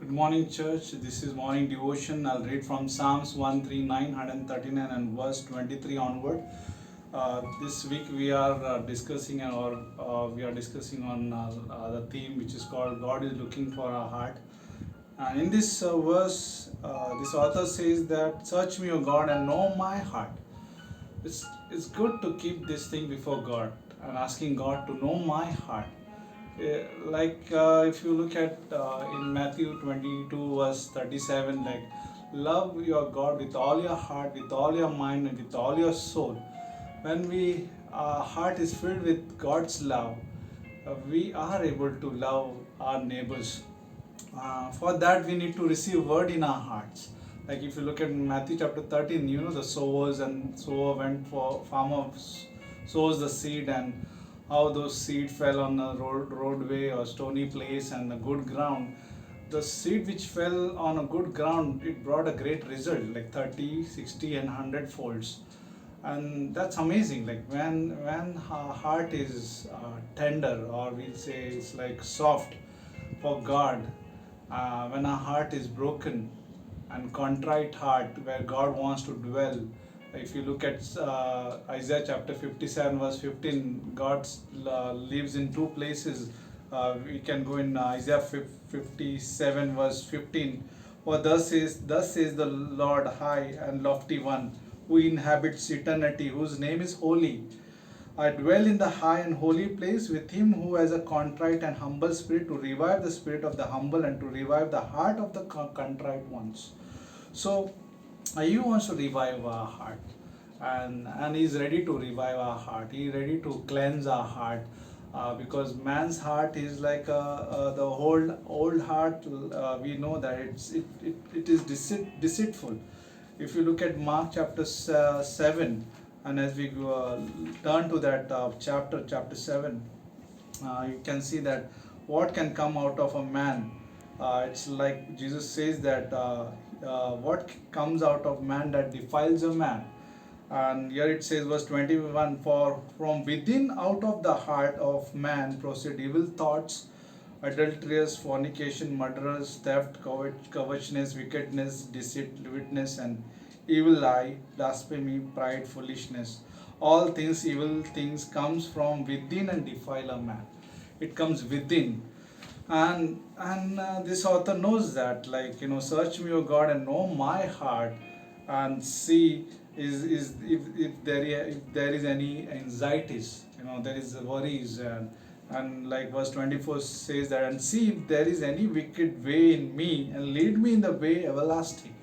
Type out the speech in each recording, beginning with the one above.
Good morning, church. This is morning devotion. I'll read from Psalms 139, 139, and verse 23 onward. This week we are discussing on the theme which is called God is looking for our heart. And in this verse, this author says that search me, O God, and know my heart. It's good to keep this thing before God and asking God to know my heart. If you look at in Matthew 22 verse 37, like love your God with all your heart, with all your mind, and with all your soul. When we heart is filled with God's love, we are able to love our neighbors. For that we need to receive word in our hearts. Like if you look at Matthew chapter 13, the sowers and sower went for farmer sows the seed, and how those seed fell on a roadway or stony place and a good ground. The seed which fell on a good ground, it brought a great result, like 30, 60 and 100 folds. And that's amazing. Like when our heart is tender, or we'll say it's like soft for God, when our heart is broken and contrite heart where God wants to dwell. If you look at Isaiah chapter 57 verse 15, God lives in two places. We can go in Isaiah 57 verse 15. For thus says the Lord, high and lofty one, who inhabits eternity, whose name is holy. I dwell in the high and holy place with him who has a contrite and humble spirit, to revive the spirit of the humble and to revive the heart of the contrite ones. So he wants to revive our heart, and he's ready to revive our heart. He's ready to cleanse our heart, because man's heart is like the old heart. We know that it is deceitful. If you look at Mark chapter 7, and as we turn to that chapter 7, you can see that what can come out of a man. It's like Jesus says that what comes out of man that defiles a man. And here it says, verse 21, for from within out of the heart of man proceed evil thoughts, adulterers, fornication, murderers, theft, covetousness, wickedness, deceit, lewdness, and evil eye, blasphemy, pride, foolishness. All things, evil things, comes from within and defile a man. It comes within. And this author knows that, like, search me, O God, and know my heart, and see if there is any anxieties, there is worries, and like verse 24 says that, and see if there is any wicked way in me, and lead me in the way everlasting.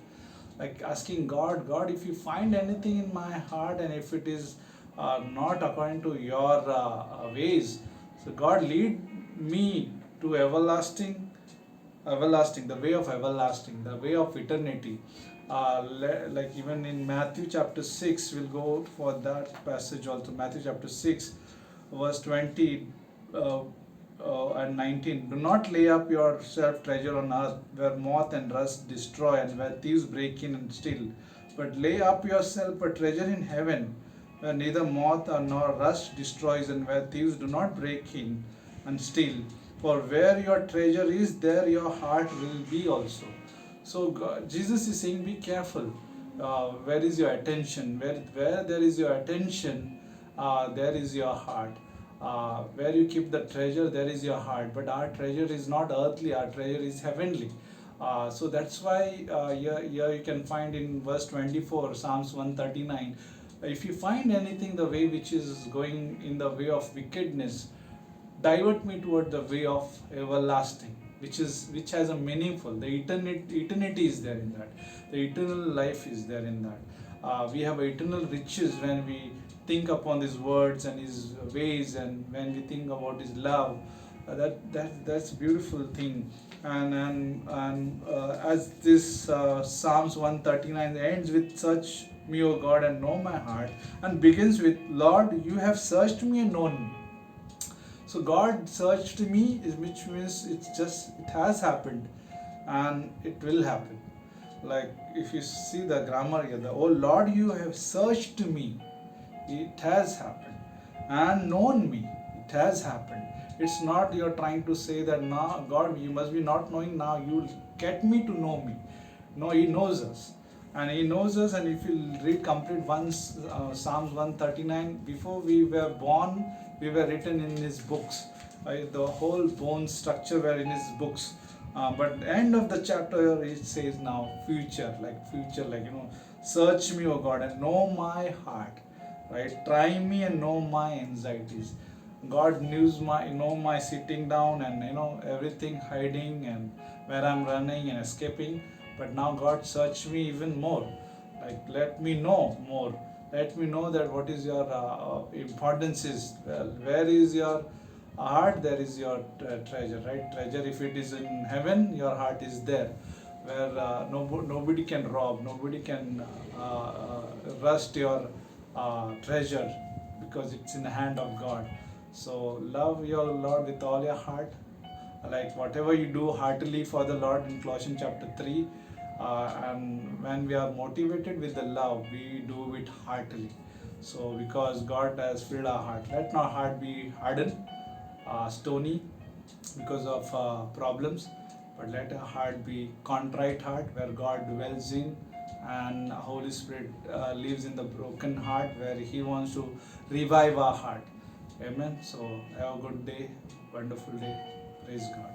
Like asking God, if you find anything in my heart, and if it is not according to your ways, so God, lead me to everlasting, the way of everlasting, the way of eternity. Like even in Matthew chapter 6, we'll go for that passage also. Matthew chapter 6 verse 20 and 19. Do not lay up yourself treasure on earth, where moth and rust destroy, and where thieves break in and steal. But lay up yourself a treasure in heaven, where neither moth nor rust destroys, and where thieves do not break in and steal. For where your treasure is, there your heart will be also. So Jesus is saying, be careful. Where is your attention? Where there is your attention, there is your heart. Where you keep the treasure, there is your heart. But our treasure is not earthly, our treasure is heavenly. So that's why here you can find in verse 24, Psalms 139, if you find anything the way which is going in the way of wickedness, divert me toward the way of everlasting, which has a meaningful. The eternity is there in that. The eternal life is there in that. We have eternal riches when we think upon His words and His ways, and when we think about His love. That's a beautiful thing. And as this Psalms 139 ends with, search me, O God, and know my heart, and begins with, Lord, you have searched me and known me. So God searched me, which means it has happened, and it will happen. Like if you see the grammar here, oh Lord, you have searched me, it has happened, and known me, it has happened. It's not you're trying to say that now God, you must be not knowing, now you get me to know me. No, He knows us, and He knows us. And if you read complete once Psalms 139, before we were born, we were written in His books. The whole bone structure were in His books. But end of the chapter it says now future, like search me, O God, and know my heart, right? Try me and know my anxieties. God knows my sitting down and everything hiding and where I'm running and escaping. But now God search me even more. Like let me know more. Let me know that what is your importance is. Well, where is your heart? There is your treasure, right? Treasure, if it is in heaven, your heart is there, where nobody can rob, nobody can rust your treasure, because it's in the hand of God. So love your Lord with all your heart. Like whatever you do heartily for the Lord in Colossians chapter 3. And when we are motivated with the love, we do it heartily. So because God has filled our heart, let not heart be hardened, stony because of problems, but let our heart be contrite heart where God dwells in, and Holy Spirit lives in the broken heart where He wants to revive our heart. Amen. So have a good day, wonderful day. Praise God.